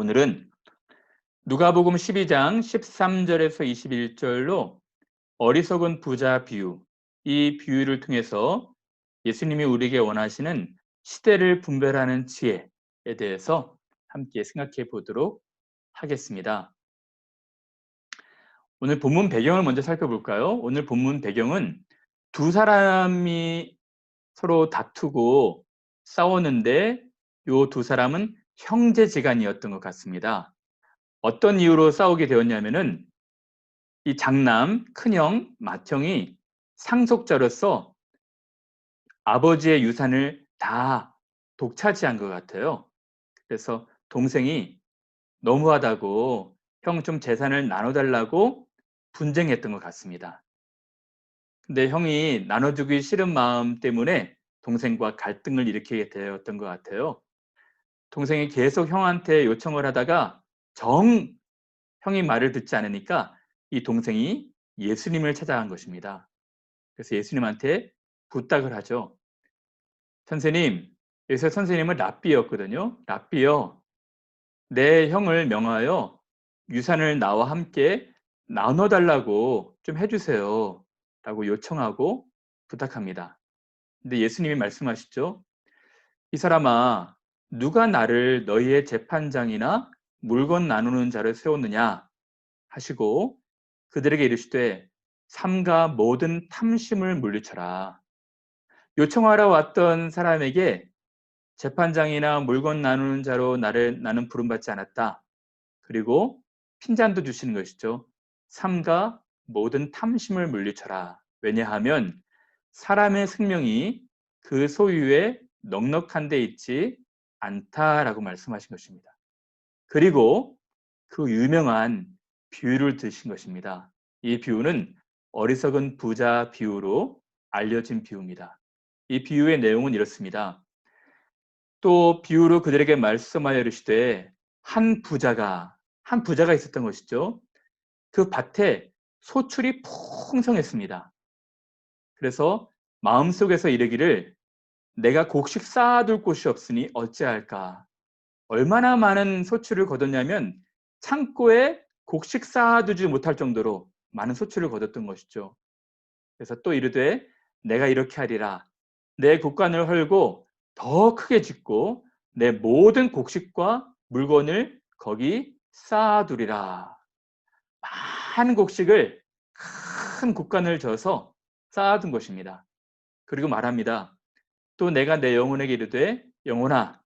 오늘은 누가복음 12장 13절에서 21절로 어리석은 부자 비유, 이 비유를 통해서 예수님이 우리에게 원하시는 시대를 분별하는 지혜에 대해서 함께 생각해 보도록 하겠습니다. 오늘 본문 배경을 먼저 살펴볼까요? 오늘 본문 배경은 두 사람이 서로 다투고 싸웠는데 이 두 사람은 형제지간이었던 것 같습니다. 어떤 이유로 싸우게 되었냐면은 이 장남, 큰형, 맏형이 상속자로서 아버지의 유산을 다 독차지한 것 같아요. 그래서 동생이 너무하다고 형 좀 재산을 나눠달라고 분쟁했던 것 같습니다. 근데 형이 나눠주기 싫은 마음 때문에 동생과 갈등을 일으키게 되었던 것 같아요. 동생이 계속 형한테 요청을 하다가 형이 말을 듣지 않으니까 이 동생이 예수님을 찾아간 것입니다. 그래서 예수님한테 부탁을 하죠. 선생님, 여기서 선생님은 랍비였거든요. 랍비요, 내 형을 명하여 유산을 나와 함께 나눠달라고 좀 해주세요. 라고 요청하고 부탁합니다. 근데 예수님이 말씀하시죠. 이 사람아, 누가 나를 너희의 재판장이나 물건 나누는 자를 세웠느냐 하시고 그들에게 이르시되 삼가 모든 탐심을 물리쳐라. 요청하러 왔던 사람에게 재판장이나 물건 나누는 자로 나는 부름받지 않았다. 그리고 핀잔도 주시는 것이죠. 삼가 모든 탐심을 물리쳐라. 왜냐하면 사람의 생명이 그 소유에 넉넉한 데 있지 않다라고 말씀하신 것입니다. 그리고 그 유명한 비유를 드신 것입니다. 이 비유는 어리석은 부자 비유로 알려진 비유입니다. 이 비유의 내용은 이렇습니다. 또 비유로 그들에게 말씀하여 이르시되 한 부자가 있었던 것이죠. 그 밭에 소출이 풍성했습니다. 그래서 마음속에서 이르기를 내가 곡식 쌓아둘 곳이 없으니 어찌할까. 얼마나 많은 소출을 거뒀냐면 창고에 곡식 쌓아두지 못할 정도로 많은 소출을 거뒀던 것이죠. 그래서 또 이르되 내가 이렇게 하리라. 내 곡간을 헐고 더 크게 짓고 내 모든 곡식과 물건을 거기 쌓아두리라. 많은 곡식을 큰 곡간을 져서 쌓아둔 것입니다. 그리고 말합니다. 또 내가 내 영혼에게 이르되 영혼아,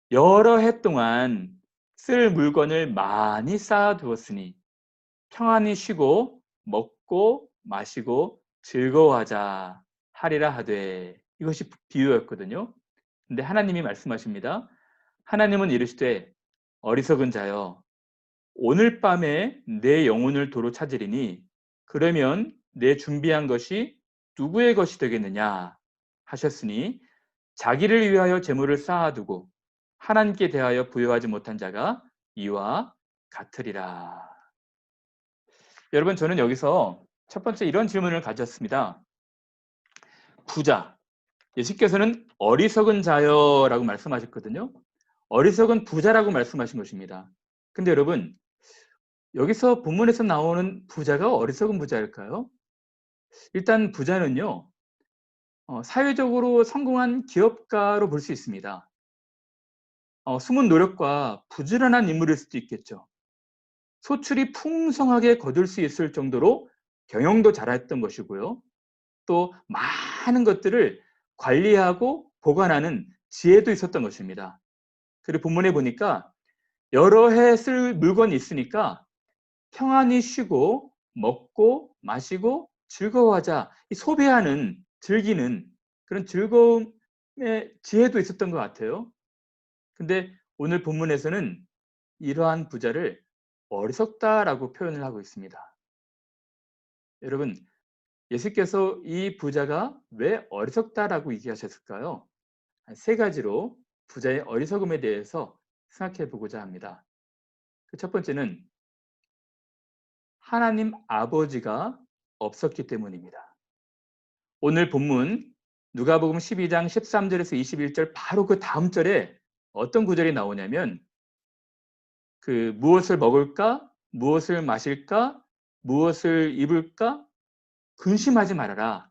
여러 해 동안 쓸 물건을 많이 쌓아두었으니 평안히 쉬고 먹고 마시고 즐거워하자 하리라 하되. 이것이 비유였거든요. 근데 하나님이 말씀하십니다. 하나님은 이르시되 어리석은 자여, 오늘 밤에 내 영혼을 도로 찾으리니 그러면 내 준비한 것이 누구의 것이 되겠느냐 하셨으니 자기를 위하여 재물을 쌓아두고 하나님께 대하여 부여하지 못한 자가 이와 같으리라. 여러분, 저는 여기서 첫 번째 이런 질문을 가졌습니다. 부자, 예수께서는 어리석은 자여라고 말씀하셨거든요. 어리석은 부자라고 말씀하신 것입니다. 근데 여러분, 여기서 본문에서 나오는 부자가 어리석은 부자일까요? 일단 부자는요, 사회적으로 성공한 기업가로 볼 수 있습니다. 숨은 노력과 부지런한 인물일 수도 있겠죠. 소출이 풍성하게 거둘 수 있을 정도로 경영도 잘했던 것이고요. 또 많은 것들을 관리하고 보관하는 지혜도 있었던 것입니다. 그리고 본문에 보니까 여러 해 쓸 물건이 있으니까 평안히 쉬고 먹고 마시고 즐거워하자. 이 소비하는, 즐기는 그런 즐거움의 지혜도 있었던 것 같아요. 근데 오늘 본문에서는 이러한 부자를 어리석다라고 표현을 하고 있습니다. 여러분, 예수께서 이 부자가 왜 어리석다라고 얘기하셨을까요? 세 가지로 부자의 어리석음에 대해서 생각해 보고자 합니다. 그 첫 번째는 하나님 아버지가 없었기 때문입니다. 오늘 본문 누가복음 12장 13절에서 21절 바로 그 다음 절에 어떤 구절이 나오냐면 무엇을 먹을까? 무엇을 마실까? 무엇을 입을까? 근심하지 말아라.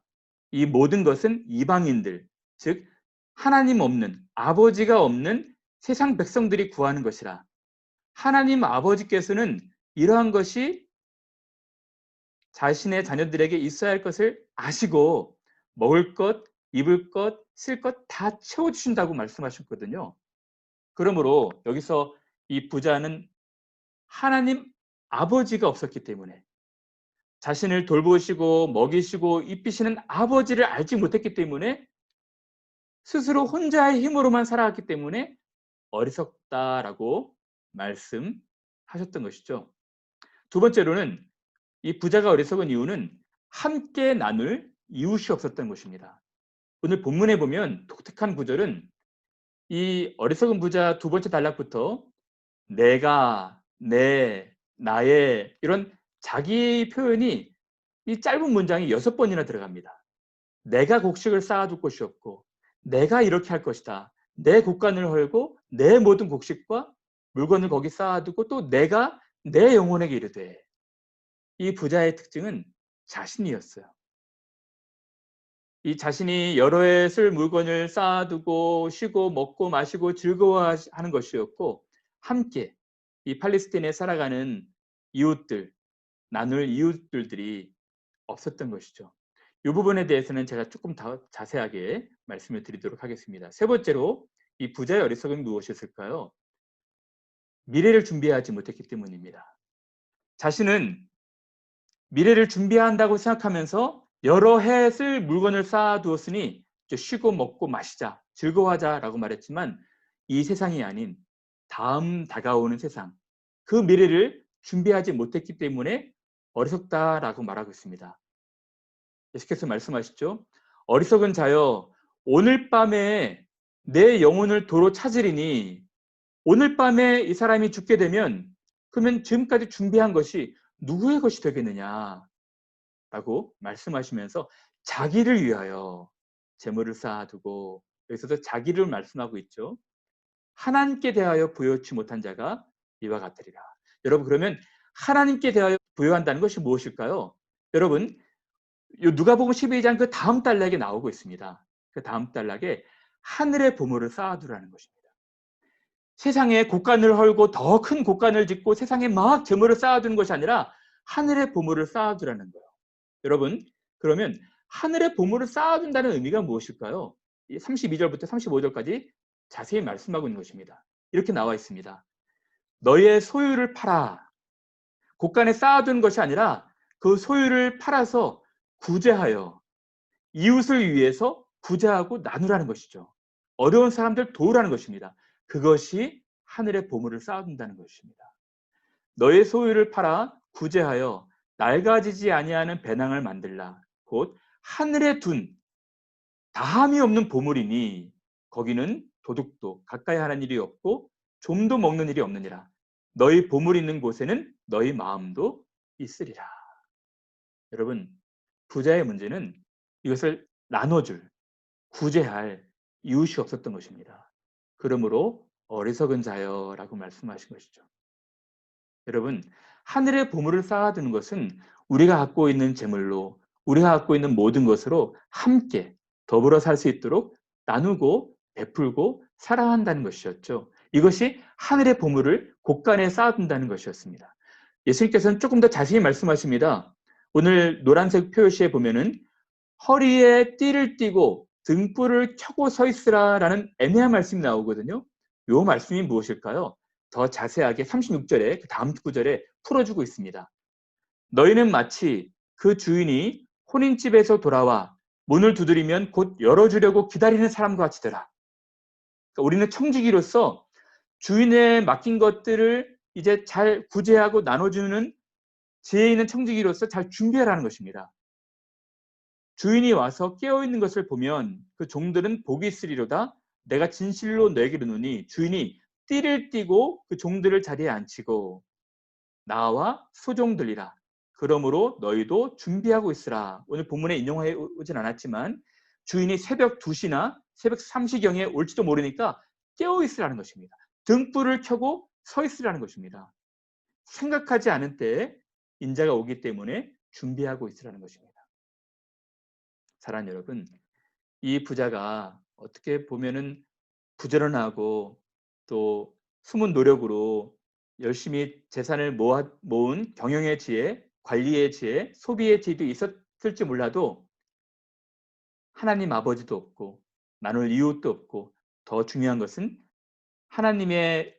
이 모든 것은 이방인들, 즉 하나님 없는, 아버지가 없는 세상 백성들이 구하는 것이라. 하나님 아버지께서는 이러한 것이 자신의 자녀들에게 있어야 할 것을 아시고 먹을 것, 입을 것, 쓸 것 다 채워주신다고 말씀하셨거든요. 그러므로 여기서 이 부자는 하나님 아버지가 없었기 때문에, 자신을 돌보시고 먹이시고 입히시는 아버지를 알지 못했기 때문에, 스스로 혼자의 힘으로만 살아왔기 때문에 어리석다라고 말씀하셨던 것이죠. 두 번째로는 이 부자가 어리석은 이유는 함께 나눌 이웃이 없었던 것입니다. 오늘 본문에 보면 독특한 구절은 이 어리석은 부자 두 번째 단락부터 내가, 내, 나의 이런 자기 표현이 이 짧은 문장이 6번이나 들어갑니다. 내가 곡식을 쌓아둘 곳이 없고, 내가 이렇게 할 것이다. 내 곡간을 헐고 내 모든 곡식과 물건을 거기 쌓아두고, 또 내가 내 영혼에게 이르되. 이 부자의 특징은 자신이었어요. 이 자신이 여러 해 쓸 물건을 쌓아두고 쉬고 먹고 마시고 즐거워하는 것이었고, 함께 이 팔레스타인에 살아가는 이웃들, 나눌 이웃들이 없었던 것이죠. 이 부분에 대해서는 제가 조금 더 자세하게 말씀을 드리도록 하겠습니다. 세 번째로 이 부자의 어리석음이 무엇이었을까요? 미래를 준비하지 못했기 때문입니다. 자신은 미래를 준비한다고 생각하면서 여러 해 쓸 물건을 쌓아두었으니 쉬고 먹고 마시자, 즐거워하자라고 말했지만, 이 세상이 아닌 다음 다가오는 세상, 그 미래를 준비하지 못했기 때문에 어리석다라고 말하고 있습니다. 예수께서 말씀하시죠. 어리석은 자여, 오늘 밤에 내 영혼을 도로 찾으리니, 오늘 밤에 이 사람이 죽게 되면 그러면 지금까지 준비한 것이 누구의 것이 되겠느냐 라고 말씀하시면서 자기를 위하여 재물을 쌓아두고, 여기서도 자기를 말씀하고 있죠. 하나님께 대하여 부여치 못한 자가 이와 같으리라. 여러분, 그러면 하나님께 대하여 부여한다는 것이 무엇일까요? 여러분, 누가복음 12장 그 다음 단락에 나오고 있습니다. 그 다음 단락에 하늘의 보물을 쌓아두라는 것입니다. 세상에 곡간을 헐고 더 큰 곡간을 짓고 세상에 막 재물을 쌓아두는 것이 아니라 하늘의 보물을 쌓아두라는 거예요. 여러분, 그러면 하늘의 보물을 쌓아둔다는 의미가 무엇일까요? 32절부터 35절까지 자세히 말씀하고 있는 것입니다. 이렇게 나와 있습니다. 너의 소유를 팔아. 곡간에 쌓아둔 것이 아니라 그 소유를 팔아서 구제하여 이웃을 위해서 구제하고 나누라는 것이죠. 어려운 사람들 도우라는 것입니다. 그것이 하늘의 보물을 쌓아둔다는 것입니다. 너의 소유를 팔아 구제하여 낡아지지 아니하는 배낭을 만들라. 곧 하늘에 둔 다함이 없는 보물이니 거기는 도둑도 가까이 하는 일이 없고 좀도 먹는 일이 없느니라. 너희 보물 있는 곳에는 너희 마음도 있으리라. 여러분, 부자의 문제는 이것을 나눠줄, 구제할 이웃이 없었던 것입니다. 그러므로 어리석은 자여라고 말씀하신 것이죠. 여러분, 하늘의 보물을 쌓아두는 것은 우리가 갖고 있는 재물로, 우리가 갖고 있는 모든 것으로 함께 더불어 살 수 있도록 나누고 베풀고 사랑한다는 것이었죠. 이것이 하늘의 보물을 곳간에 쌓아둔다는 것이었습니다. 예수님께서는 조금 더 자세히 말씀하십니다. 오늘 노란색 표시에 보면은 허리에 띠를 띠고 등불을 켜고 서 있으라라는 애매한 말씀이 나오거든요. 이 말씀이 무엇일까요? 더 자세하게 36절에 그 다음 구절에 풀어주고 있습니다. 너희는 마치 그 주인이 혼인집에서 돌아와 문을 두드리면 곧 열어주려고 기다리는 사람과 같이더라. 그러니까 우리는 청지기로서 주인에 맡긴 것들을 이제 잘 구제하고 나눠주는 지혜 있는 청지기로서 잘 준비하라는 것입니다. 주인이 와서 깨어있는 것을 보면 그 종들은 복이 있으리로다. 내가 진실로 너에게 이르노니 주인이 띠를 띠고 그 종들을 자리에 앉히고 나와 소종들이라. 그러므로 너희도 준비하고 있으라. 오늘 본문에 인용해 오진 않았지만 주인이 새벽 2시나 새벽 3시경에 올지도 모르니까 깨어있으라는 것입니다. 등불을 켜고 서 있으라는 것입니다. 생각하지 않은 때에 인자가 오기 때문에 준비하고 있으라는 것입니다. 사랑하는 여러분, 이 부자가 어떻게 보면은 부지런하고 또 숨은 노력으로 열심히 재산을 모은 경영의 지혜, 관리의 지혜, 소비의 지혜도 있었을지 몰라도 하나님 아버지도 없고 나눌 이웃도 없고 더 중요한 것은 하나님의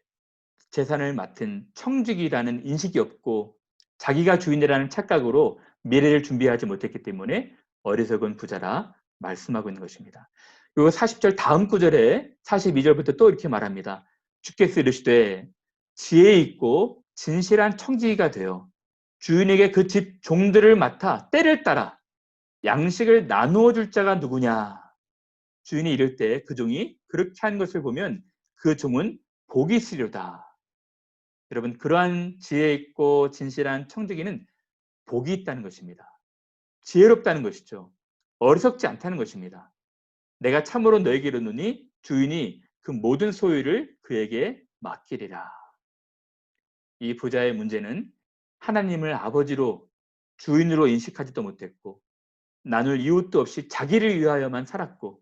재산을 맡은 청직이라는 인식이 없고 자기가 주인이라는 착각으로 미래를 준비하지 못했기 때문에 어리석은 부자라 말씀하고 있는 것입니다. 요 40절 다음 구절에 42절부터 또 이렇게 말합니다. 주께서 이르시되 지혜 있고 진실한 청지기가 되어 주인에게 그 집 종들을 맡아 때를 따라 양식을 나누어 줄 자가 누구냐. 주인이 이럴 때 그 종이 그렇게 한 것을 보면 그 종은 복이 있으리로다. 여러분, 그러한 지혜 있고 진실한 청지기는 복이 있다는 것입니다. 지혜롭다는 것이죠. 어리석지 않다는 것입니다. 내가 참으로 너에게 이르노니 주인이 그 모든 소유를 그에게 맡기리라. 이 부자의 문제는 하나님을 아버지로 주인으로 인식하지도 못했고 나눌 이웃도 없이 자기를 위하여만 살았고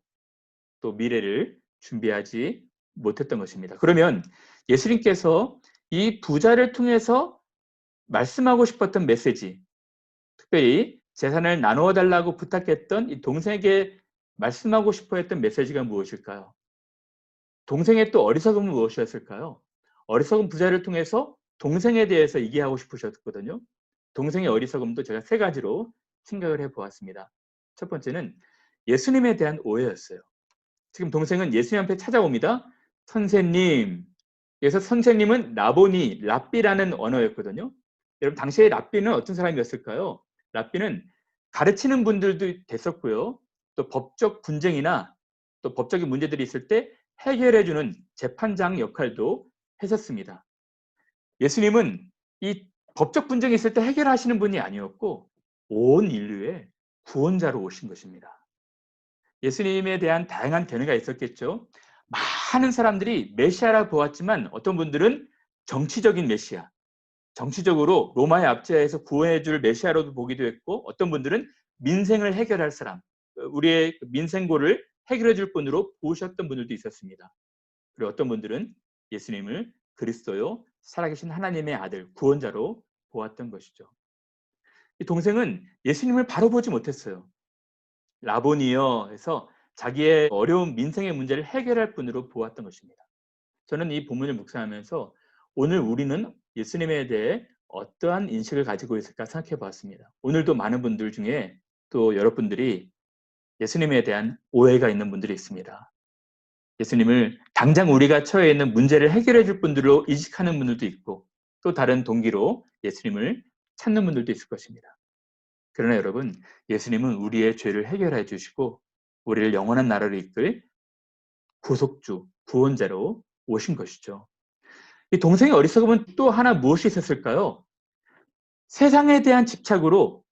또 미래를 준비하지 못했던 것입니다. 그러면 예수님께서 이 부자를 통해서 말씀하고 싶었던 메시지, 특별히 재산을 나누어 달라고 부탁했던 이 동생에게 말씀하고 싶어 했던 메시지가 무엇일까요? 동생의 또 어리석음은 무엇이었을까요? 어리석은 부자를 통해서 동생에 대해서 얘기하고 싶으셨거든요. 동생의 어리석음도 제가 세 가지로 생각을 해보았습니다. 첫 번째는 예수님에 대한 오해였어요. 지금 동생은 예수님 앞에 찾아옵니다. 선생님. 그래서 선생님은 라보니, 랍비라는 언어였거든요. 여러분, 당시에 랍비는 어떤 사람이었을까요? 랍비는 가르치는 분들도 됐었고요. 또 법적 분쟁이나 또 법적인 문제들이 있을 때 해결해주는 재판장 역할도 했었습니다. 예수님은 이 법적 분쟁이 있을 때 해결하시는 분이 아니었고 온 인류의 구원자로 오신 것입니다. 예수님에 대한 다양한 견해가 있었겠죠. 많은 사람들이 메시아라 보았지만 어떤 분들은 정치적인 메시아, 정치적으로 로마의 압제에서 구원해줄 메시아로도 보기도 했고 어떤 분들은 민생을 해결할 사람, 우리의 민생고를 해결해줄 분으로 보셨던 분들도 있었습니다. 그리고 어떤 분들은 예수님을 그리스도요, 살아계신 하나님의 아들, 구원자로 보았던 것이죠. 이 동생은 예수님을 바로 보지 못했어요. 라보니여 해서 자기의 어려운 민생의 문제를 해결할 분으로 보았던 것입니다. 저는 이 본문을 묵상하면서 오늘 우리는 예수님에 대해 어떠한 인식을 가지고 있을까 생각해 보았습니다. 오늘도 많은 분들 중에 또 여러분들이 예수님에 대한 오해가 있는 분들이 있습니다. 예수님을 당장 우리가 처해 있는 문제를 해결해 줄 분들로 인식하는 분들도 있고 또 다른 동기로 예수님을 찾는 분들도 있을 것입니다. 그러나 여러분, 예수님은 우리의 죄를 해결해 주시고 우리를 영원한 나라로 이끌 구속주, 구원자로 오신 것이죠. 이 동생의 어리석음은 또 하나 무엇이 있었을까요? 세상에 대한 집착으로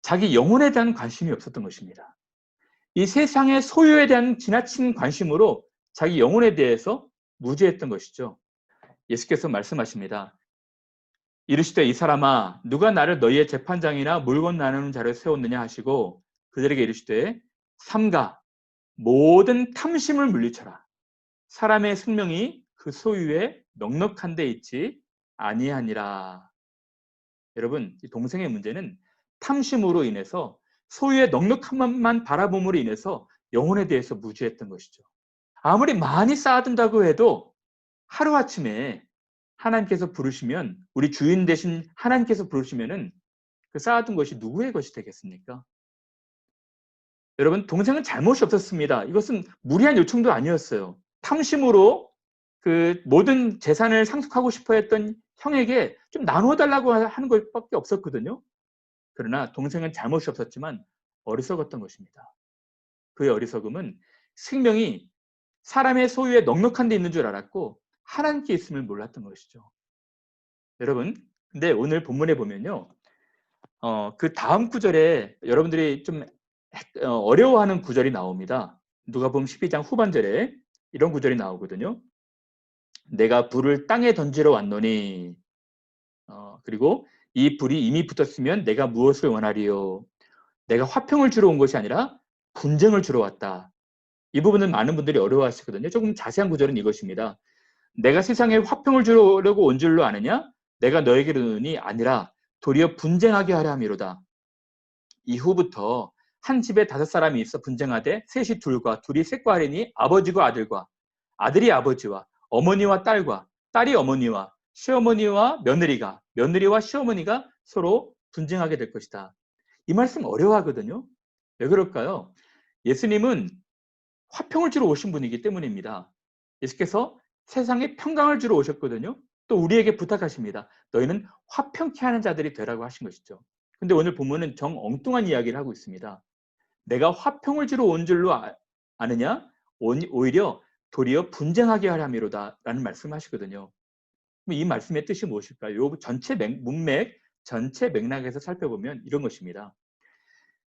자기 영혼에 대한 관심이 없었던 것입니다. 이 세상의 소유에 대한 지나친 관심으로 자기 영혼에 대해서 무지했던 것이죠. 예수께서 말씀하십니다. 이르시되 이 사람아 누가 나를 너희의 재판장이나 물건 나누는 자를 세웠느냐 하시고 그들에게 이르시되 삼가 모든 탐심을 물리쳐라. 사람의 생명이 그 소유에 넉넉한 데 있지 아니하니라. 여러분, 이 동생의 문제는 탐심으로 인해서 소유의 넉넉함만 바라봄으로 인해서 영혼에 대해서 무지했던 것이죠. 아무리 많이 쌓아둔다고 해도 하루아침에 하나님께서 부르시면 우리 주인 되신 하나님께서 부르시면은 그 쌓아둔 것이 누구의 것이 되겠습니까? 여러분, 동생은 잘못이 없었습니다. 이것은 무리한 요청도 아니었어요. 탐심으로 그 모든 재산을 상속하고 싶어 했던 형에게 좀 나누어 달라고 하는 것밖에 없었거든요. 그러나 동생은 잘못이 없었지만 어리석었던 것입니다. 그의 어리석음은 생명이 사람의 소유에 넉넉한 데 있는 줄 알았고 하나님께 있음을 몰랐던 것이죠. 여러분, 근데 오늘 본문에 보면요. 그 다음 구절에 여러분들이 좀 어려워하는 구절이 나옵니다. 누가복음 12장 후반절에 이런 구절이 나오거든요. 내가 불을 땅에 던지러 왔노니 그리고 이 불이 이미 붙었으면 내가 무엇을 원하리요? 내가 화평을 주러 온 것이 아니라 분쟁을 주러 왔다. 이 부분은 많은 분들이 어려워하시거든요. 조금 자세한 구절은 이것입니다. 내가 세상에 화평을 주려고 온 줄로 아느냐? 내가 너에게로 오니 아니라 도리어 분쟁하게 하려 함이로다. 이후부터 한 집에 5사람이 있어 분쟁하되 셋이 둘과 둘이 셋과 하리니 아버지가 아들과 아들이 아버지와 어머니와 딸과 딸이 어머니와 시어머니와 며느리가 며느리와 시어머니가 서로 분쟁하게 될 것이다. 이 말씀 어려워하거든요. 왜 그럴까요? 예수님은 화평을 주러 오신 분이기 때문입니다. 예수께서 세상에 평강을 주러 오셨거든요. 또 우리에게 부탁하십니다. 너희는 화평케 하는 자들이 되라고 하신 것이죠. 근데 오늘 본문은 정 엉뚱한 이야기를 하고 있습니다. 내가 화평을 주러 온 줄로 아느냐? 오히려 도리어 분쟁하게 하려 함이로다 라는 말씀을 하시거든요. 이 말씀의 뜻이 무엇일까요? 요 전체 문맥, 전체 맥락에서 살펴보면 이런 것입니다.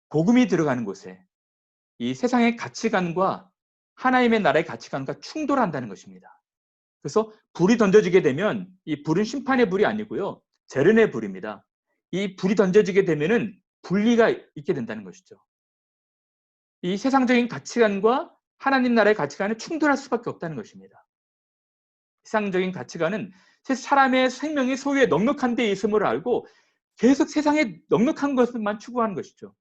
복음이 들어가는 곳에 이 세상의 가치관과 하나님의 나라의 가치관과 충돌한다는 것입니다. 그래서 불이 던져지게 되면 이 불은 심판의 불이 아니고요. 재련의 불입니다. 이 불이 던져지게 되면은 분리가 있게 된다는 것이죠. 이 세상적인 가치관과 하나님 나라의 가치관은 충돌할 수밖에 없다는 것입니다. 세상적인 가치관은 사람의 생명이 소유의 넉넉한 데 있음을 알고 계속 세상에 넉넉한 것만 추구하는 것이죠.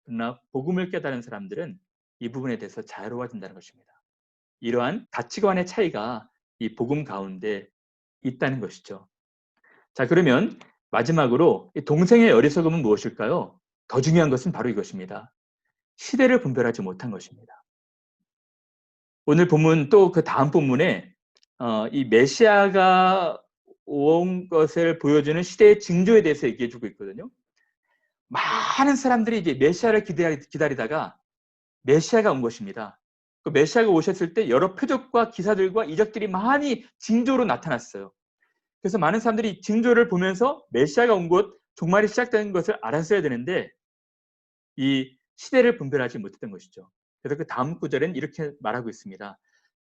그러나 복음을 깨달은 사람들은 이 부분에 대해서 자유로워진다는 것입니다. 이러한 가치관의 차이가 이 복음 가운데 있다는 것이죠. 자, 그러면 마지막으로 동생의 어리석음은 무엇일까요? 더 중요한 것은 바로 이것입니다. 시대를 분별하지 못한 것입니다. 오늘 본문 또 그 다음 본문에 이 메시아가 온 것을 보여주는 시대의 징조에 대해서 얘기해 주고 있거든요. 많은 사람들이 이제 메시아를 기다리다가 메시아가 온 것입니다. 그 메시아가 오셨을 때 여러 표적과 기사들과 이적들이 많이 징조로 나타났어요. 그래서 많은 사람들이 징조를 보면서 메시아가 온 것, 종말이 시작된 것을 알았어야 되는데 이 시대를 분별하지 못했던 것이죠. 그래서 그 다음 구절엔 이렇게 말하고 있습니다.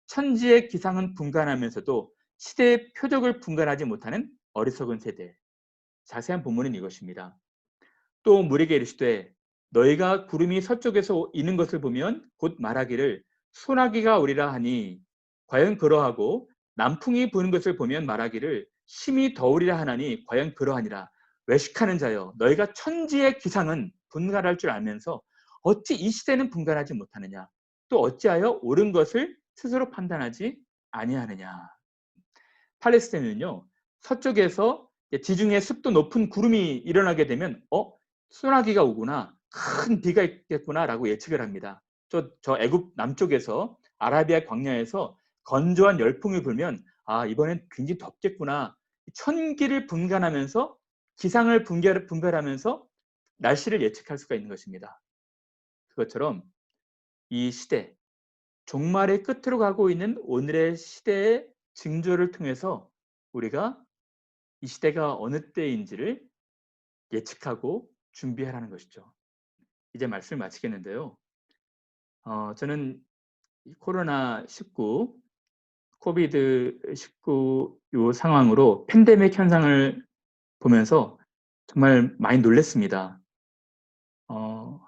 천지의 기상은 분간하면서도 시대의 표적을 분간하지 못하는 어리석은 세대. 자세한 본문은 이것입니다. 또 무리에게 이르시되 너희가 구름이 서쪽에서 이는 것을 보면 곧 말하기를 소나기가 오리라 하니 과연 그러하고 남풍이 부는 것을 보면 말하기를 심히 더우리라 하나니 과연 그러하니라. 외식하는 자여 너희가 천지의 기상은 분간할 줄 알면서 어찌 이 시대는 분간하지 못하느냐. 또 어찌하여 옳은 것을 스스로 판단하지 아니하느냐. 팔레스타인은요, 서쪽에서 지중해 습도 높은 구름이 일어나게 되면 소나기가 오구나, 큰 비가 있겠구나라고 예측을 합니다. 저 애굽 남쪽에서 아라비아 광야에서 건조한 열풍이 불면 이번엔 굉장히 덥겠구나. 천기를 분간하면서 기상을 분별하면서 날씨를 예측할 수가 있는 것입니다. 그것처럼 이 시대, 종말의 끝으로 가고 있는 오늘의 시대의 징조를 통해서 우리가 이 시대가 어느 때인지를 예측하고 준비하라는 것이죠. 이제 말씀을 마치겠는데요. 저는 코로나19, 코비드19 요 상황으로 팬데믹 현상을 보면서 정말 많이 놀랐습니다.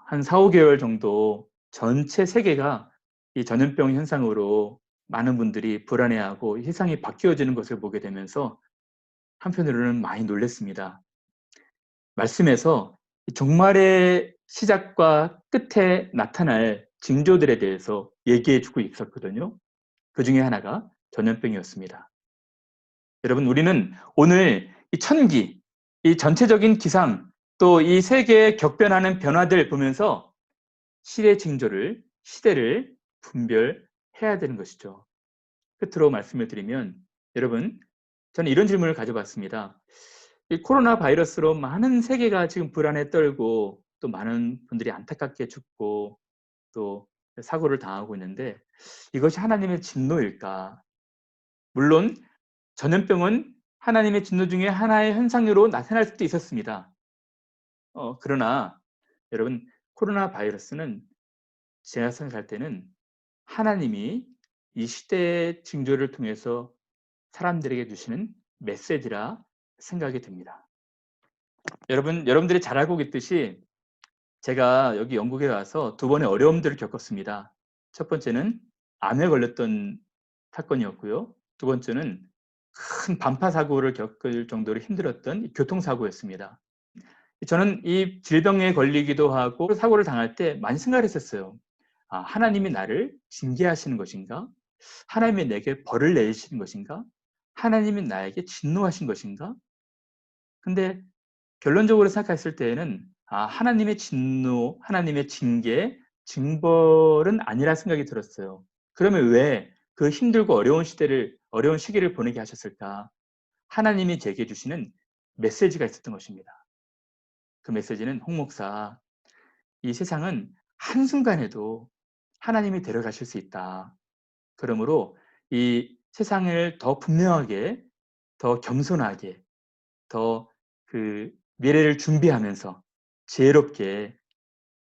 한 4-5개월 정도 전체 세계가 이 전염병 현상으로 많은 분들이 불안해하고 세상이 바뀌어지는 것을 보게 되면서 한편으로는 많이 놀랐습니다. 말씀에서 종말의 시작과 끝에 나타날 징조들에 대해서 얘기해 주고 있었거든요. 그 중에 하나가 전염병이었습니다. 여러분, 우리는 오늘 이 천기, 이 전체적인 기상, 또 이 세계의 격변하는 변화들 보면서 시대 징조를, 시대를 분별해야 되는 것이죠. 끝으로 말씀을 드리면, 여러분, 저는 이런 질문을 가져봤습니다. 이 코로나 바이러스로 많은 세계가 지금 불안에 떨고 또 많은 분들이 안타깝게 죽고 또 사고를 당하고 있는데 이것이 하나님의 진노일까? 물론 전염병은 하나님의 진노 중에 하나의 현상으로 나타날 수도 있었습니다. 그러나 여러분, 코로나 바이러스는 제가 생각할 때는 하나님이 이 시대의 징조를 통해서 사람들에게 주시는 메시지라 생각이 듭니다. 여러분들이 잘 알고 있듯이 제가 여기 영국에 와서 두 번의 어려움들을 겪었습니다. 첫 번째는 암에 걸렸던 사건이었고요. 두 번째는 큰 반파 사고를 겪을 정도로 힘들었던 교통사고였습니다. 저는 이 질병에 걸리기도 하고 사고를 당할 때 많이 생각을 했었어요. 아, 하나님이 나를 징계하시는 것인가? 하나님이 내게 벌을 내리시는 것인가? 하나님이 나에게 진노하신 것인가? 근데 결론적으로 생각했을 때에는 하나님의 진노, 하나님의 징계, 징벌은 아니라 생각이 들었어요. 그러면 왜 그 힘들고 어려운 시기를 보내게 하셨을까? 하나님이 제게 주시는 메시지가 있었던 것입니다. 그 메시지는 홍 목사, 이 세상은 한순간에도 하나님이 데려가실 수 있다. 그러므로 이 세상을 더 분명하게, 더 겸손하게, 더 미래를 준비하면서 지혜롭게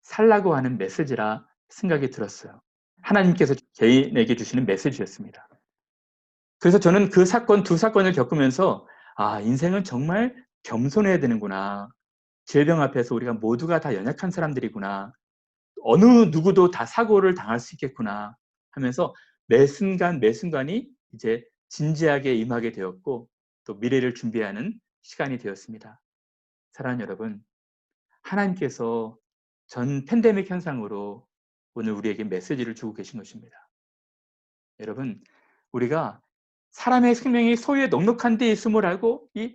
살라고 하는 메시지라 생각이 들었어요. 하나님께서 개인에게 주시는 메시지였습니다. 그래서 저는 그 두 사건을 겪으면서 인생은 정말 겸손해야 되는구나. 질병 앞에서 우리가 모두가 다 연약한 사람들이구나. 어느 누구도 다 사고를 당할 수 있겠구나 하면서 매 순간이 이제 진지하게 임하게 되었고 또 미래를 준비하는 시간이 되었습니다. 사랑하는 여러분, 하나님께서 전 팬데믹 현상으로 오늘 우리에게 메시지를 주고 계신 것입니다. 여러분, 우리가 사람의 생명이 소유에 넉넉한 데 있음을 알고 이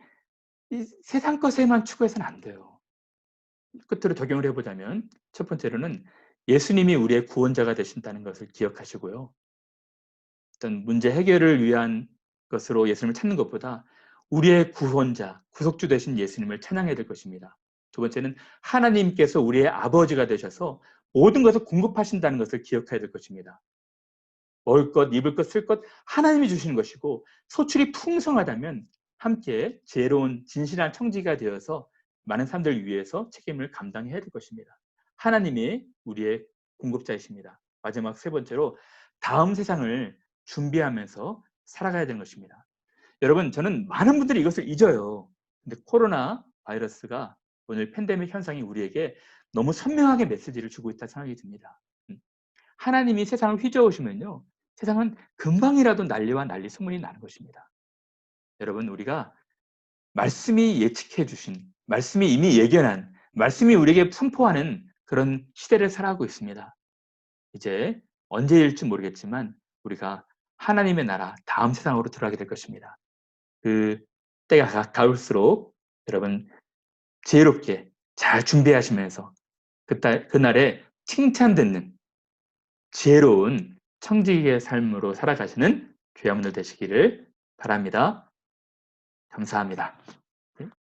세상 것에만 추구해서는 안 돼요. 끝으로 적용을 해보자면 첫 번째로는 예수님이 우리의 구원자가 되신다는 것을 기억하시고요. 어떤 문제 해결을 위한 것으로 예수님을 찾는 것보다 우리의 구원자, 구속주 되신 예수님을 찬양해야 될 것입니다. 두 번째는 하나님께서 우리의 아버지가 되셔서 모든 것을 공급하신다는 것을 기억해야 될 것입니다. 먹을 것, 입을 것, 쓸 것 하나님이 주시는 것이고 소출이 풍성하다면 함께 지혜로운 진실한 청지기가 되어서 많은 사람들을 위해서 책임을 감당해야 될 것입니다. 하나님이 우리의 공급자이십니다. 마지막 세 번째로 다음 세상을 준비하면서 살아가야 되는 것입니다. 여러분, 저는 많은 분들이 이것을 잊어요. 근데 코로나 바이러스가 오늘 팬데믹 현상이 우리에게 너무 선명하게 메시지를 주고 있다 생각이 듭니다. 하나님이 세상을 휘저으시면요, 세상은 금방이라도 난리와 난리 소문이 나는 것입니다. 여러분, 우리가 말씀이 예측해 주신, 말씀이 이미 예견한, 말씀이 우리에게 선포하는 그런 시대를 살아가고 있습니다. 이제 언제일지 모르겠지만 우리가 하나님의 나라 다음 세상으로 들어가게 될 것입니다. 그 때가 가까울수록 여러분 지혜롭게 잘 준비하시면서 그날에 칭찬 듣는 지혜로운 청지기의 삶으로 살아가시는 귀한 분들 되시기를 바랍니다. 감사합니다.